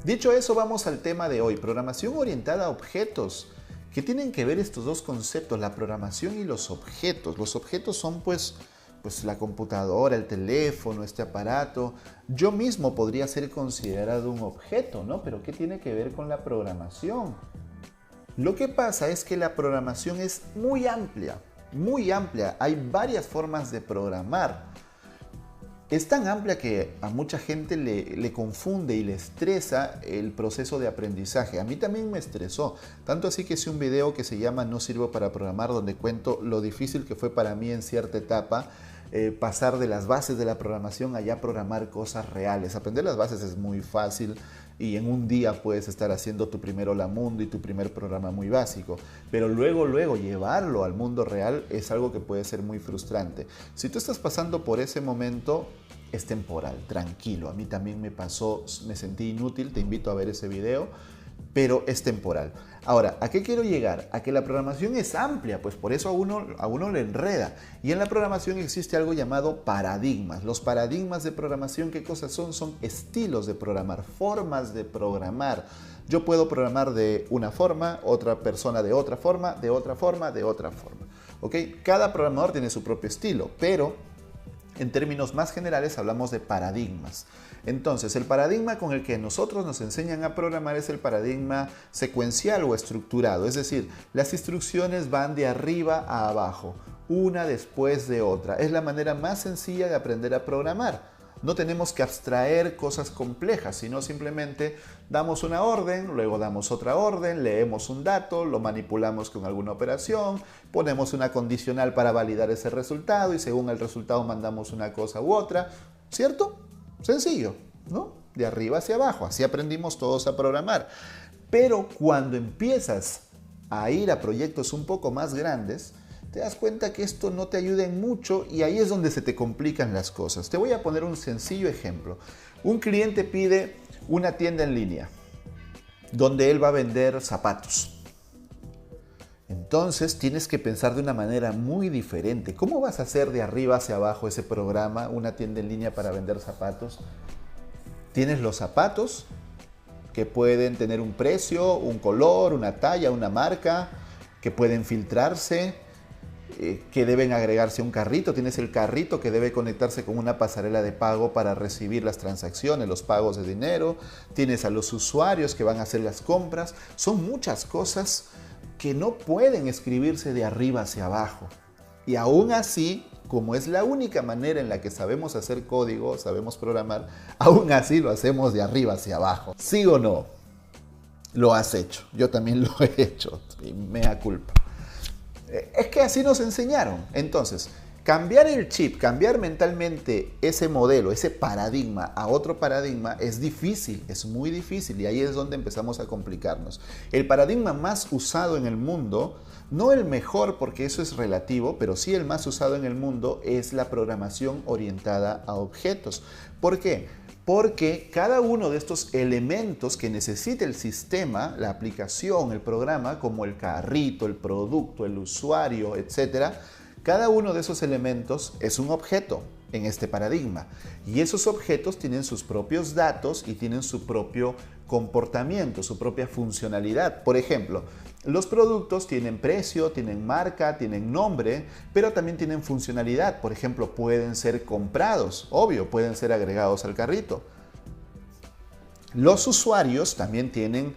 Dicho eso, vamos al tema de hoy, programación orientada a objetos. ¿Qué tienen que ver estos dos conceptos, la programación y los objetos? Los objetos son pues la computadora, el teléfono, este aparato. Yo mismo podría ser considerado un objeto, ¿no? Pero ¿qué tiene que ver con la programación? Lo que pasa es que la programación es muy amplia, muy amplia. Hay varias formas de programar. Es tan amplia que a mucha gente le confunde y le estresa el proceso de aprendizaje. A mí también me estresó. Tanto así que hice un video que se llama No sirvo para programar, donde cuento lo difícil que fue para mí en cierta etapa pasar de las bases de la programación a ya programar cosas reales. Aprender las bases es muy fácil y en un día puedes estar haciendo tu primer Hola Mundo y tu primer programa muy básico. Pero luego llevarlo al mundo real es algo que puede ser muy frustrante. Si tú estás pasando por ese momento, es temporal, tranquilo. A mí también me pasó, me sentí inútil, te invito a ver ese video, pero es temporal. Ahora, ¿a qué quiero llegar? A que la programación es amplia, pues por eso a uno le enreda. Y en la programación existe algo llamado paradigmas. Los paradigmas de programación, ¿qué cosas son? Son estilos de programar, formas de programar. Yo puedo programar de una forma, otra persona de otra forma, de otra forma, de otra forma. ¿Ok? Cada programador tiene su propio estilo, pero en términos más generales hablamos de paradigmas. Entonces, el paradigma con el que nosotros nos enseñan a programar es el paradigma secuencial o estructurado. Es decir, las instrucciones van de arriba a abajo, una después de otra. Es la manera más sencilla de aprender a programar. No tenemos que abstraer cosas complejas, sino simplemente damos una orden, luego damos otra orden, leemos un dato, lo manipulamos con alguna operación, ponemos una condicional para validar ese resultado y según el resultado mandamos una cosa u otra. ¿Cierto? Sencillo, ¿no? De arriba hacia abajo. Así aprendimos todos a programar. Pero cuando empiezas a ir a proyectos un poco más grandes, te das cuenta que esto no te ayuda en mucho y ahí es donde se te complican las cosas. Te voy a poner un sencillo ejemplo. Un cliente pide una tienda en línea donde él va a vender zapatos. Entonces tienes que pensar de una manera muy diferente. ¿Cómo vas a hacer de arriba hacia abajo ese programa, una tienda en línea para vender zapatos? Tienes los zapatos que pueden tener un precio, un color, una talla, una marca, que pueden filtrarse, que deben agregarse a un carrito. Tienes el carrito que debe conectarse con una pasarela de pago para recibir las transacciones, los pagos de dinero. Tienes a los usuarios que van a hacer las compras. Son muchas cosas que no pueden escribirse de arriba hacia abajo. Y aún así, como es la única manera en la que sabemos hacer código, sabemos programar, aún así lo hacemos de arriba hacia abajo. ¿Sí o no? Lo has hecho. Yo también lo he hecho. Y mea culpa. Es que así nos enseñaron. Entonces, cambiar el chip, cambiar mentalmente ese modelo, ese paradigma a otro paradigma es difícil, es muy difícil y ahí es donde empezamos a complicarnos. El paradigma más usado en el mundo, no el mejor porque eso es relativo, pero sí el más usado en el mundo es la programación orientada a objetos. ¿Por qué? Porque cada uno de estos elementos que necesita el sistema, la aplicación, el programa, como el carrito, el producto, el usuario, etc., cada uno de esos elementos es un objeto en este paradigma. Y esos objetos tienen sus propios datos y tienen su propio comportamiento, su propia funcionalidad. Por ejemplo, los productos tienen precio, tienen marca, tienen nombre, pero también tienen funcionalidad. Por ejemplo, pueden ser comprados, obvio, pueden ser agregados al carrito. Los usuarios también tienen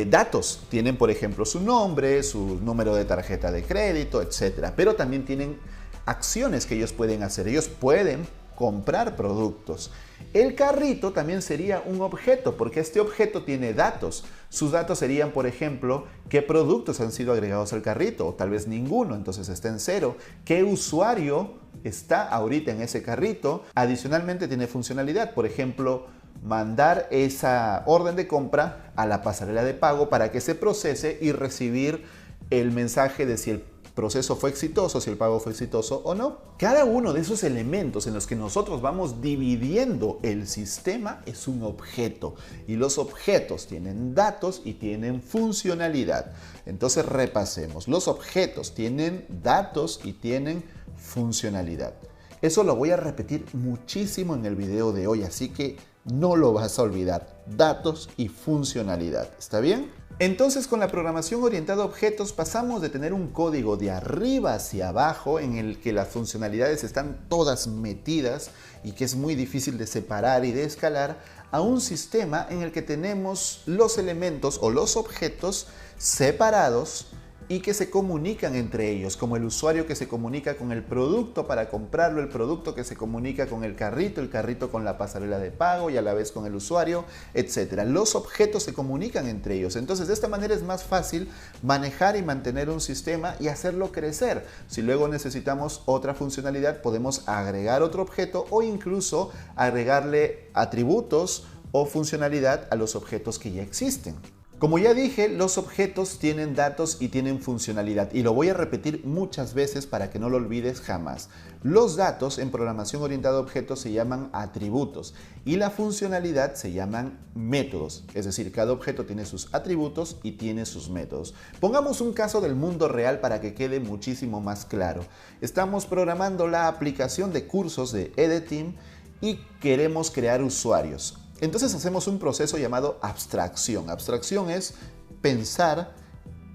datos. Tienen, por ejemplo, su nombre, su número de tarjeta de crédito, etc. Pero también tienen acciones que ellos pueden hacer. Ellos pueden comprar productos. El carrito también sería un objeto, porque este objeto tiene datos. Sus datos serían, por ejemplo, qué productos han sido agregados al carrito, o tal vez ninguno, entonces está en cero. ¿Qué usuario está ahorita en ese carrito? Adicionalmente tiene funcionalidad, por ejemplo, mandar esa orden de compra a la pasarela de pago para que se procese y recibir el mensaje de si el proceso fue exitoso, si el pago fue exitoso o no. Cada uno de esos elementos en los que nosotros vamos dividiendo el sistema es un objeto y los objetos tienen datos y tienen funcionalidad. Entonces repasemos, los objetos tienen datos y tienen funcionalidad. Eso lo voy a repetir muchísimo en el video de hoy, así que No lo vas a olvidar. Datos y funcionalidad. ¿Está bien? Entonces, con la programación orientada a objetos pasamos de tener un código de arriba hacia abajo en el que las funcionalidades están todas metidas y que es muy difícil de separar y de escalar, a un sistema en el que tenemos los elementos o los objetos separados y que se comunican entre ellos, como el usuario que se comunica con el producto para comprarlo, el producto que se comunica con el carrito con la pasarela de pago y a la vez con el usuario, etc. Los objetos se comunican entre ellos. Entonces, de esta manera es más fácil manejar y mantener un sistema y hacerlo crecer. Si luego necesitamos otra funcionalidad, podemos agregar otro objeto o incluso agregarle atributos o funcionalidad a los objetos que ya existen. Como ya dije, los objetos tienen datos y tienen funcionalidad, y lo voy a repetir muchas veces para que no lo olvides jamás. Los datos en programación orientada a objetos se llaman atributos y la funcionalidad se llaman métodos. Es decir, cada objeto tiene sus atributos y tiene sus métodos. Pongamos un caso del mundo real para que quede muchísimo más claro. Estamos programando la aplicación de cursos de EDTeam y queremos crear usuarios. Entonces hacemos un proceso llamado abstracción. Abstracción es pensar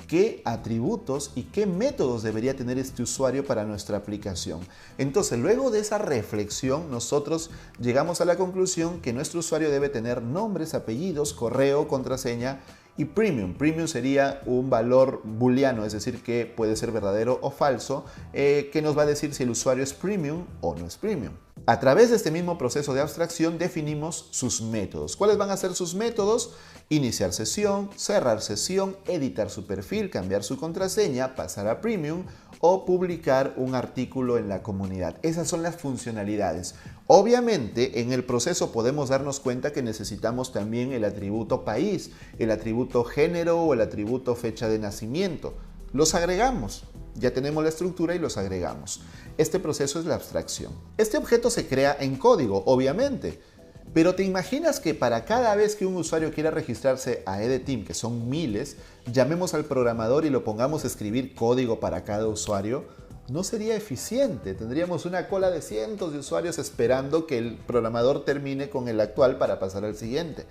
qué atributos y qué métodos debería tener este usuario para nuestra aplicación. Entonces, luego de esa reflexión, nosotros llegamos a la conclusión que nuestro usuario debe tener nombres, apellidos, correo, contraseña y premium. Premium sería un valor booleano, es decir, que puede ser verdadero o falso, que nos va a decir si el usuario es premium o no es premium. A través de este mismo proceso de abstracción definimos sus métodos. ¿Cuáles van a ser sus métodos? Iniciar sesión, cerrar sesión, editar su perfil, cambiar su contraseña, pasar a Premium o publicar un artículo en la comunidad. Esas son las funcionalidades. Obviamente, en el proceso podemos darnos cuenta que necesitamos también el atributo país, el atributo género o el atributo fecha de nacimiento. Los agregamos. Ya tenemos la estructura y los agregamos. Este proceso es la abstracción. Este objeto se crea en código, obviamente. Pero ¿te imaginas que para cada vez que un usuario quiera registrarse a EDTeam, que son miles, llamemos al programador y lo pongamos a escribir código para cada usuario? No sería eficiente. Tendríamos una cola de cientos de usuarios esperando que el programador termine con el actual para pasar al siguiente.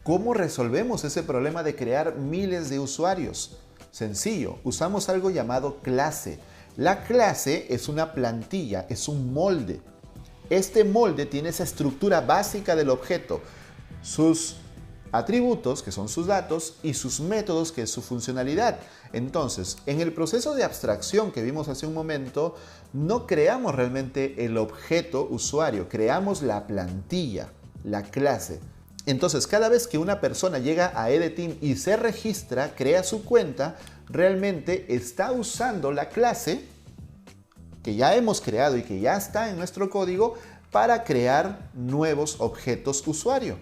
¿Cómo resolvemos ese problema de crear miles de usuarios? Sencillo, usamos algo llamado clase. La clase es una plantilla, es un molde. Este molde tiene esa estructura básica del objeto, sus atributos, que son sus datos, y sus métodos, que es su funcionalidad. Entonces, en el proceso de abstracción que vimos hace un momento, no creamos realmente el objeto usuario, creamos la plantilla, la clase. Entonces, cada vez que una persona llega a EDTeam y se registra, crea su cuenta, realmente está usando la clase que ya hemos creado y que ya está en nuestro código para crear nuevos objetos usuario.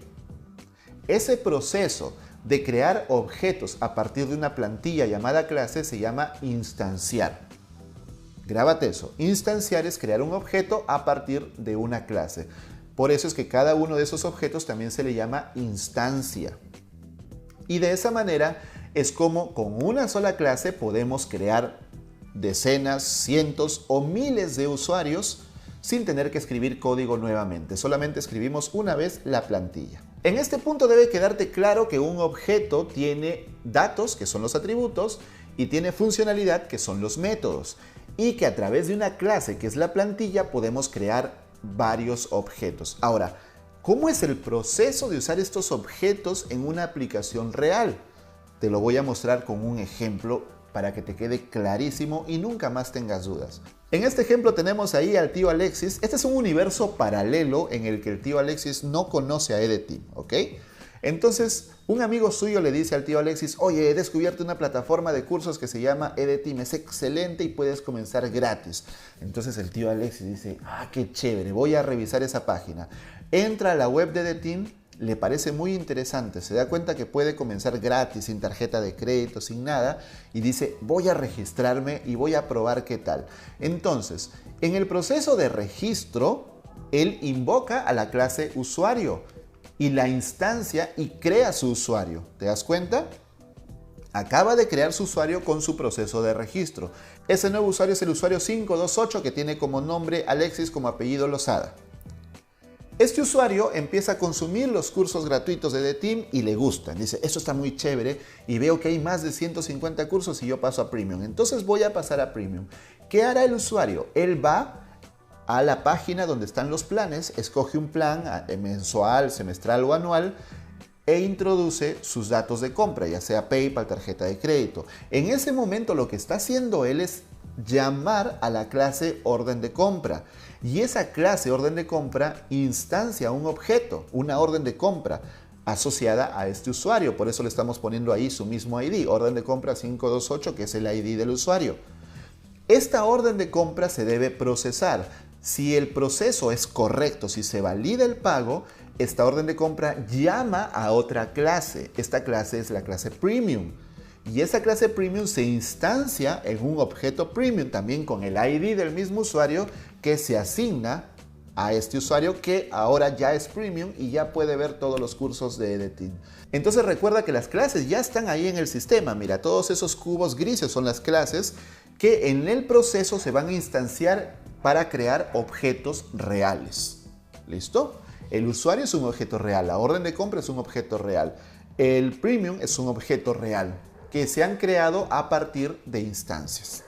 Ese proceso de crear objetos a partir de una plantilla llamada clase se llama instanciar. Grábate eso. Instanciar es crear un objeto a partir de una clase. Por eso es que cada uno de esos objetos también se le llama instancia. Y de esa manera es como con una sola clase podemos crear decenas, cientos o miles de usuarios sin tener que escribir código nuevamente. Solamente escribimos una vez la plantilla. En este punto debe quedarte claro que un objeto tiene datos, que son los atributos, y tiene funcionalidad, que son los métodos. Y que a través de una clase, que es la plantilla, podemos crear varios objetos. Ahora, ¿cómo es el proceso de usar estos objetos en una aplicación real? Te lo voy a mostrar con un ejemplo para que te quede clarísimo y nunca más tengas dudas. En este ejemplo tenemos ahí al tío Alexis. Este es un universo paralelo en el que el tío Alexis no conoce a EDTeam, ¿ok? Entonces, un amigo suyo le dice al tío Alexis: oye, he descubierto una plataforma de cursos que se llama EDTeam, es excelente y puedes comenzar gratis. Entonces el tío Alexis dice: ah, qué chévere, voy a revisar esa página. Entra a la web de EDTeam, le parece muy interesante, se da cuenta que puede comenzar gratis, sin tarjeta de crédito, sin nada, y dice: voy a registrarme y voy a probar qué tal. Entonces, en el proceso de registro, él invoca a la clase usuario y la instancia y crea su usuario. ¿Te das cuenta? Acaba de crear su usuario con su proceso de registro. Ese nuevo usuario es el usuario 528 que tiene como nombre Alexis, como apellido Lozada. Este usuario empieza a consumir los cursos gratuitos de The Team y le gustan. Dice, eso está muy chévere y veo que hay más de 150 cursos y yo paso a Premium. Entonces voy a pasar a Premium. ¿Qué hará el usuario? Él va a la página donde están los planes, escoge un plan mensual, semestral o anual e introduce sus datos de compra, ya sea PayPal, tarjeta de crédito. En ese momento lo que está haciendo él es llamar a la clase orden de compra. Y esa clase orden de compra instancia un objeto, una orden de compra asociada a este usuario. Por eso le estamos poniendo ahí su mismo ID, orden de compra 528, que es el ID del usuario. Esta orden de compra se debe procesar. Si el proceso es correcto, si se valida el pago, esta orden de compra llama a otra clase. Esta clase es la clase Premium. Y esa clase Premium se instancia en un objeto Premium, también con el ID del mismo usuario, que se asigna a este usuario que ahora ya es Premium y ya puede ver todos los cursos de The Team. Entonces recuerda que las clases ya están ahí en el sistema. Mira, todos esos cubos grises son las clases que en el proceso se van a instanciar para crear objetos reales. ¿Listo? El usuario es un objeto real, la orden de compra es un objeto real, el Premium es un objeto real que se han creado a partir de instancias.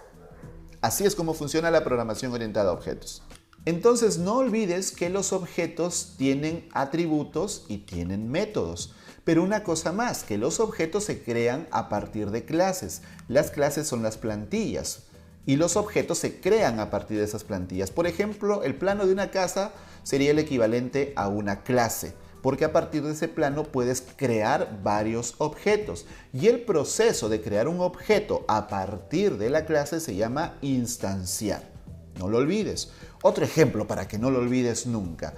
Así es como funciona la programación orientada a objetos. Entonces no olvides que los objetos tienen atributos y tienen métodos. Pero una cosa más, que los objetos se crean a partir de clases. Las clases son las plantillas y los objetos se crean a partir de esas plantillas. Por ejemplo, el plano de una casa sería el equivalente a una clase, porque a partir de ese plano puedes crear varios objetos. Y el proceso de crear un objeto a partir de la clase se llama instanciar. No lo olvides. Otro ejemplo para que no lo olvides nunca.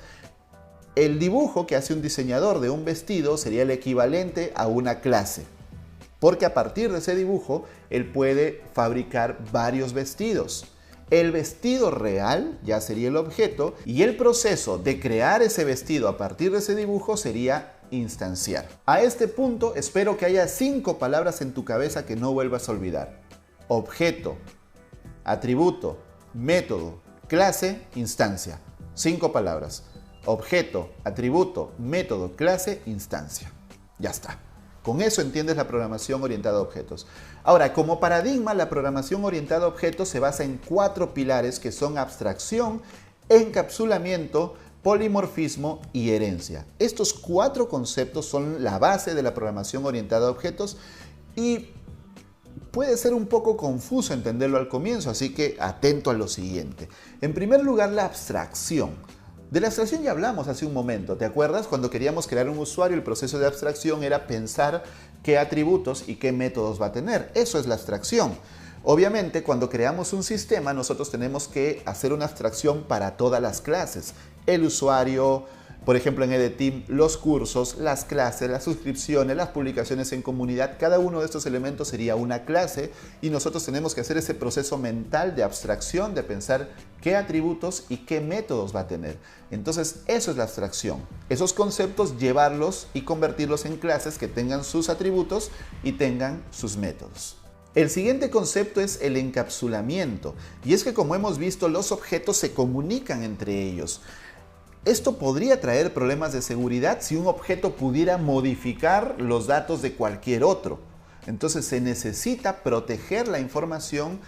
El dibujo que hace un diseñador de un vestido sería el equivalente a una clase, porque a partir de ese dibujo él puede fabricar varios vestidos. El vestido real ya sería el objeto y el proceso de crear ese vestido a partir de ese dibujo sería instanciar. A este punto espero que haya 5 palabras en tu cabeza que no vuelvas a olvidar. Objeto, atributo, método, clase, instancia. 5 palabras. Objeto, atributo, método, clase, instancia. Ya está. Con eso entiendes la programación orientada a objetos. Ahora, como paradigma, la programación orientada a objetos se basa en 4 pilares que son abstracción, encapsulamiento, polimorfismo y herencia. Estos 4 conceptos son la base de la programación orientada a objetos y puede ser un poco confuso entenderlo al comienzo, así que atento a lo siguiente. En primer lugar, la abstracción. De la abstracción ya hablamos hace un momento, ¿te acuerdas? Cuando queríamos crear un usuario, el proceso de abstracción era pensar qué atributos y qué métodos va a tener. Eso es la abstracción. Obviamente, cuando creamos un sistema, nosotros tenemos que hacer una abstracción para todas las clases. El usuario, por ejemplo en The Team, los cursos, las clases, las suscripciones, las publicaciones en comunidad, cada uno de estos elementos sería una clase y nosotros tenemos que hacer ese proceso mental de abstracción, de pensar qué atributos y qué métodos va a tener. Entonces eso es la abstracción. Esos conceptos llevarlos y convertirlos en clases que tengan sus atributos y tengan sus métodos. El siguiente concepto es el encapsulamiento y es que, como hemos visto, los objetos se comunican entre ellos. Esto podría traer problemas de seguridad si un objeto pudiera modificar los datos de cualquier otro. Entonces se necesita proteger la información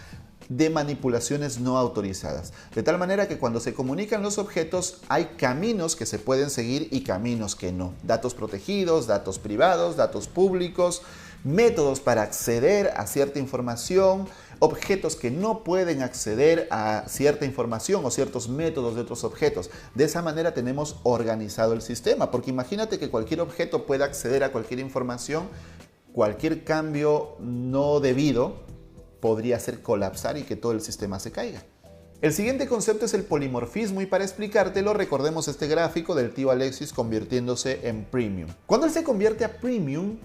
de manipulaciones no autorizadas. De tal manera que cuando se comunican los objetos hay caminos que se pueden seguir y caminos que no. Datos protegidos, datos privados, datos públicos, métodos para acceder a cierta información, objetos que no pueden acceder a cierta información o ciertos métodos de otros objetos. De esa manera tenemos organizado el sistema, porque imagínate que cualquier objeto pueda acceder a cualquier información, cualquier cambio no debido podría hacer colapsar y que todo el sistema se caiga. El siguiente concepto es el polimorfismo y para explicártelo recordemos este gráfico del tío Alexis convirtiéndose en Premium. Cuando él se convierte a Premium,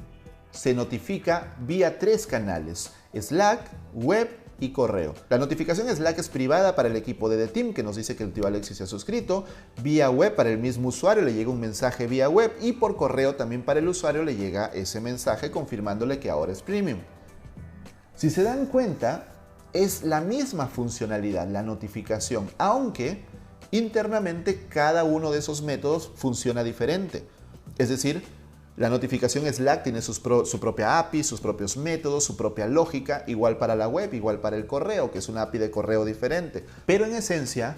se notifica vía 3 canales: Slack, web y correo. La notificación Slack es privada para el equipo de The Team, que nos dice que el tío Alexis se ha suscrito. Vía web para el mismo usuario le llega un mensaje vía web y por correo también para el usuario le llega ese mensaje confirmándole que ahora es Premium. Si se dan cuenta, es la misma funcionalidad, la notificación, aunque Internamente, cada uno de esos métodos funciona diferente. Es decir, la notificación Slack tiene su propia API, sus propios métodos, su propia lógica, igual para la web, igual para el correo, que es una API de correo diferente. Pero en esencia,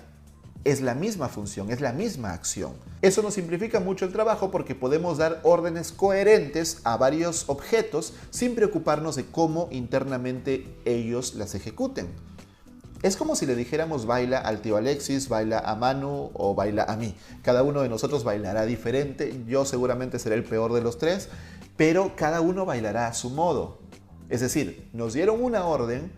es la misma función, es la misma acción. Eso nos simplifica mucho el trabajo porque podemos dar órdenes coherentes a varios objetos sin preocuparnos de cómo internamente ellos las ejecuten. Es como si le dijéramos baila al tío Alexis, baila a Manu o baila a mí. Cada uno de nosotros bailará diferente, yo seguramente seré el peor de los tres, pero cada uno bailará a su modo. Es decir, nos dieron una orden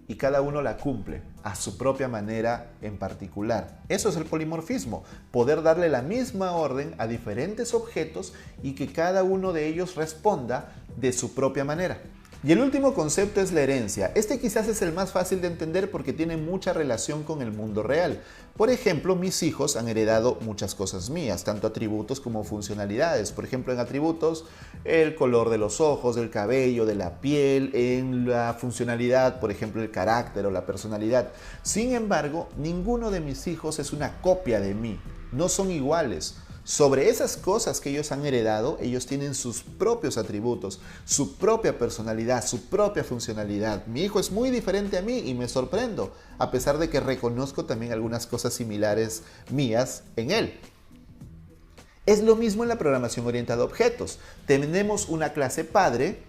y cada uno la cumple a su propia manera en particular. Eso es el polimorfismo, poder darle la misma orden a diferentes objetos y que cada uno de ellos responda de su propia manera. Y el último concepto es la herencia. Este quizás es el más fácil de entender porque tiene mucha relación con el mundo real. Por ejemplo, mis hijos han heredado muchas cosas mías, tanto atributos como funcionalidades. Por ejemplo, en atributos, el color de los ojos, del cabello, de la piel, en la funcionalidad, por ejemplo, el carácter o la personalidad. Sin embargo, ninguno de mis hijos es una copia de mí, no son iguales. Sobre esas cosas que ellos han heredado, ellos tienen sus propios atributos, su propia personalidad, su propia funcionalidad. Mi hijo es muy diferente a mí y me sorprendo, a pesar de que reconozco también algunas cosas similares mías en él. Es lo mismo en la programación orientada a objetos. Tenemos una clase padre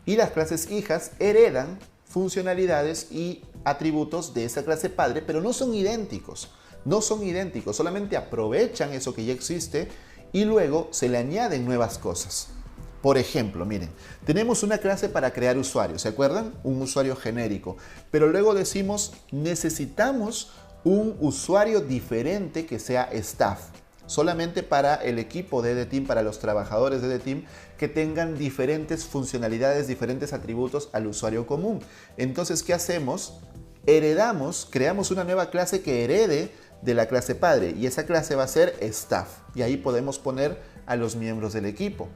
y las clases hijas heredan funcionalidades y atributos de esa clase padre, pero no son idénticos. No son idénticos, solamente aprovechan eso que ya existe y luego se le añaden nuevas cosas. Por ejemplo, miren, tenemos una clase para crear usuarios, ¿se acuerdan? Un usuario genérico, pero luego decimos necesitamos un usuario diferente que sea staff, solamente para el equipo de EDETeam, para los trabajadores de EDETeam que tengan diferentes funcionalidades, diferentes atributos al usuario común. Entonces, ¿qué hacemos? Heredamos, creamos una nueva clase que herede de la clase padre y esa clase va a ser staff y ahí podemos poner a los miembros del equipo.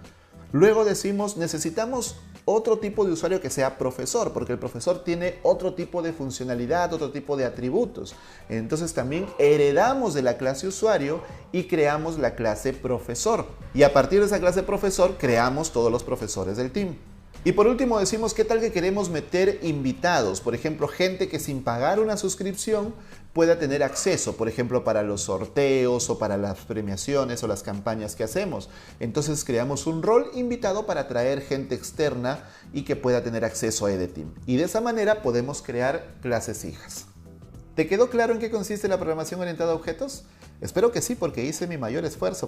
Luego decimos necesitamos otro tipo de usuario que sea profesor porque el profesor tiene otro tipo de funcionalidad, otro tipo de atributos. Entonces también heredamos de la clase usuario y creamos la clase profesor y a partir de esa clase profesor creamos todos los profesores del team. Y por último decimos qué tal que queremos meter invitados, por ejemplo, gente que sin pagar una suscripción pueda tener acceso, por ejemplo, para los sorteos o para las premiaciones o las campañas que hacemos. Entonces creamos un rol invitado para atraer gente externa y que pueda tener acceso a EDETeam. Y de esa manera podemos crear clases hijas. ¿Te quedó claro en qué consiste la programación orientada a objetos? Espero que sí, porque hice mi mayor esfuerzo.